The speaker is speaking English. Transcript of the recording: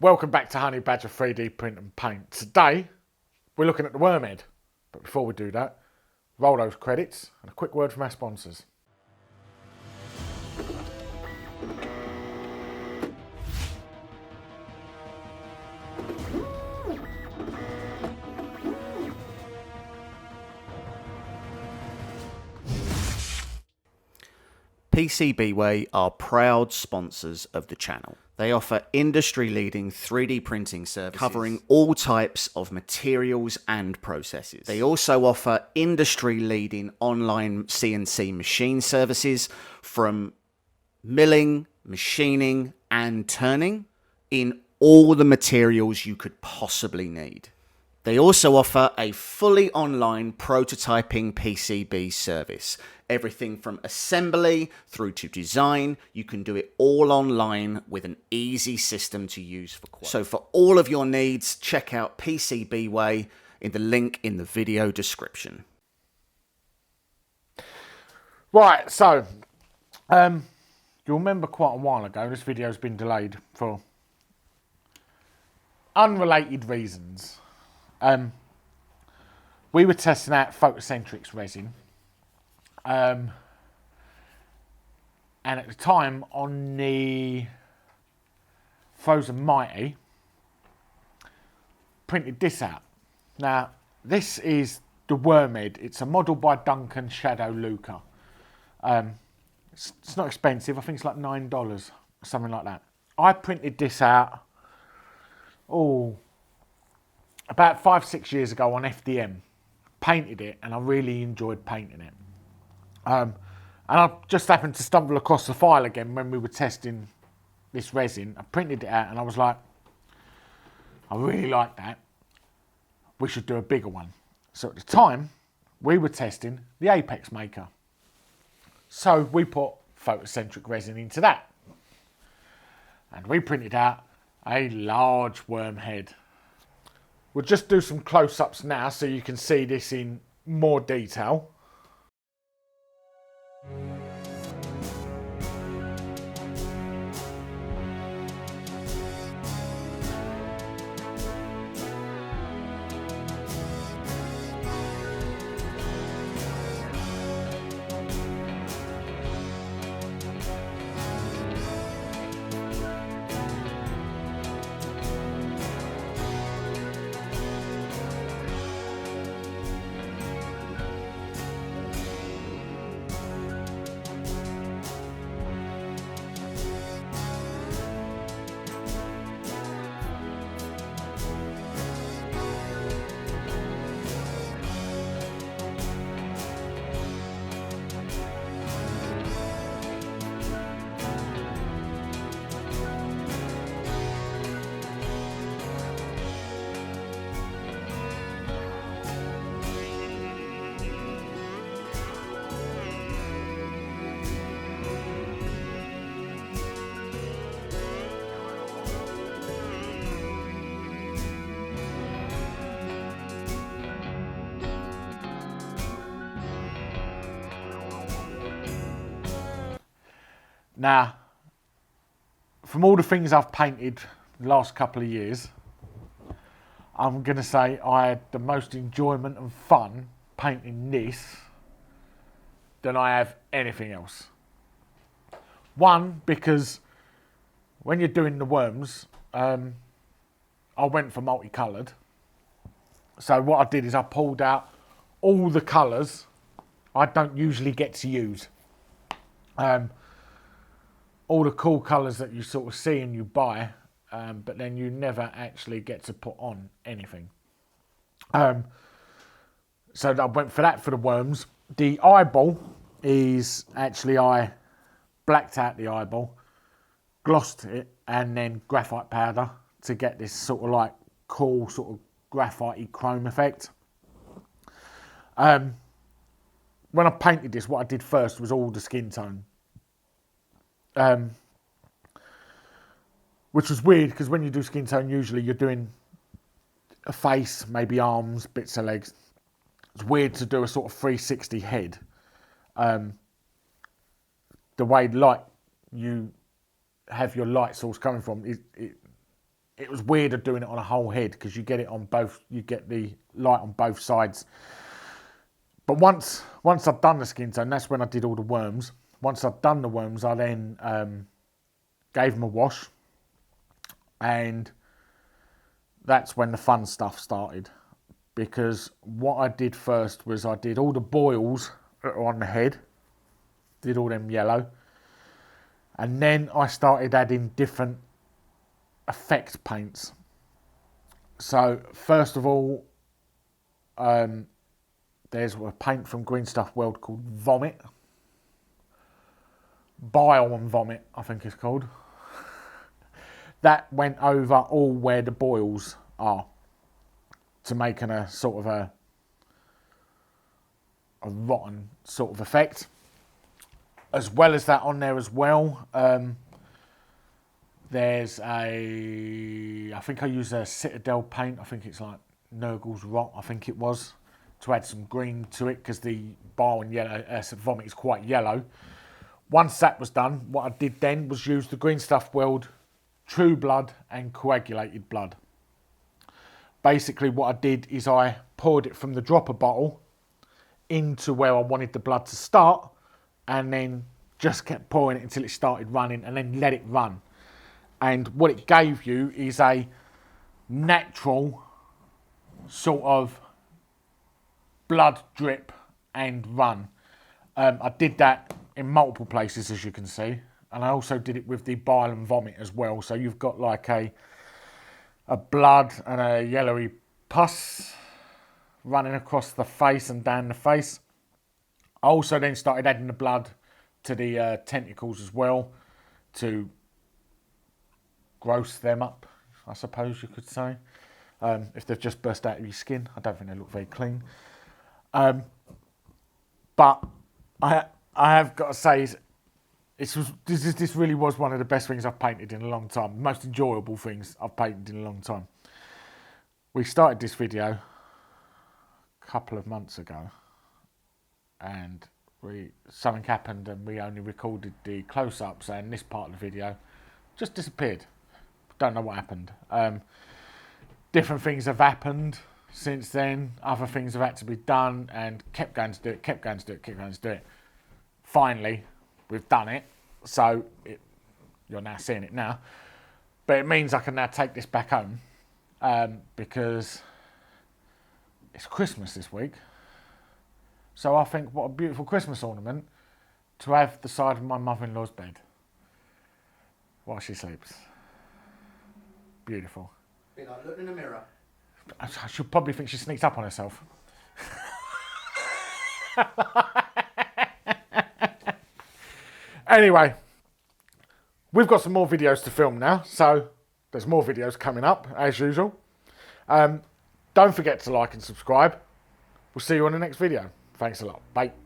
Welcome back to Honey Badger 3D Print and Paint. Today, we're looking at the Wormhead. But before we do that, roll those credits and a quick word from our sponsors. PCBWay are proud sponsors of the channel. They offer industry-leading 3D printing services covering all types of materials and processes. They also offer industry-leading online CNC machine services from milling, machining, and turning in all the materials you could possibly need. They also offer a fully online prototyping PCB service. Everything from assembly through to design, you can do it all online with an easy system to use for quality. So for all of your needs, check out PCBWay in the link in the video description. Right, so, you'll remember quite a while ago, this video's been delayed for unrelated reasons. We were testing out Photocentrics resin, and at the time on the Frozen Mighty, printed this out. Now, this is the Wormhead. It's a model by Duncan Shadow Luca. It's not expensive. I think it's like $9 or something like that. I printed this out, about 5-6 years ago on FDM. Painted it, and I really enjoyed painting it. And I just happened to stumble across the file again when we were testing this resin. I printed it out, and I was like, I really like that. We should do a bigger one. So at the time, we were testing the Apex maker. So we put photocentric resin into that. And we printed out a large Wormhead. We'll just do some close-ups now so you can see this in more detail. Now, from all the things I've painted the last couple of years, I'm going to say I had the most enjoyment and fun painting this than I have anything else. One, because when you're doing the worms, I went for multicoloured. So what I did is I pulled out all the colours I don't usually get to use. All the cool colours that you sort of see and you buy, but then you never actually get to put on anything. So I went for that for the worms. The eyeball is actually, I blacked out the eyeball, glossed it, and then graphite powder to get this sort of like cool sort of graphite-y chrome effect. When I painted this, what I did first was all the skin tone. Which was weird because when you do skin tone, usually you're doing a face, maybe arms, bits of legs. It's weird to do a sort of 360 head. The way light you have your light source coming from, it was weirder doing it on a whole head because you get it on both, you get the light on both sides. But once I'd done the skin tone, that's when I did all the worms. Once I'd done the worms, I then gave them a wash, and that's when the fun stuff started. Because what I did first was I did all the boils that are on the head, did all them yellow, and then I started adding different effect paints. So first of all, there's a paint from Green Stuff World called Vomit. Bile and Vomit, I think it's called. That went over all where the boils are to make a sort of a rotten sort of effect. As well as that on there as well, there's I think I used a Citadel paint, I think it's like Nurgle's Rot, I think it was, to add some green to it because the bile and yellow, Vomit is quite yellow. Once that was done, what I did then was use the Green Stuff World True Blood and Coagulated Blood. Basically what I did is I poured it from the dropper bottle into where I wanted the blood to start, and then just kept pouring it until it started running, and then let it run. And what it gave you is a natural sort of blood drip and run. I did that in multiple places, as you can see, and I also did it with the bile and vomit as well. So you've got like a blood and a yellowy pus running across the face and down the face. I also then started adding the blood to the tentacles as well to gross them up, I suppose you could say. If they've just burst out of your skin, I don't think they look very clean. But I have got to say, this really was one of the best things I've painted in a long time. Most enjoyable things I've painted in a long time. We started this video a couple of months ago, and something happened and we only recorded the close-ups, and this part of the video just disappeared. Don't know what happened. Different things have happened since then. Other things have had to be done, and kept going to do it. Finally, we've done it, so you're now seeing it now. But it means I can now take this back home, because it's Christmas this week. So I think, what a beautiful Christmas ornament to have the side of my mother-in-law's bed while she sleeps. Beautiful. Be like looking in the mirror. She'll probably think she sneaks up on herself. Anyway, we've got some more videos to film now, so there's more videos coming up, as usual. Don't forget to like and subscribe. We'll see you on the next video. Thanks a lot. Bye.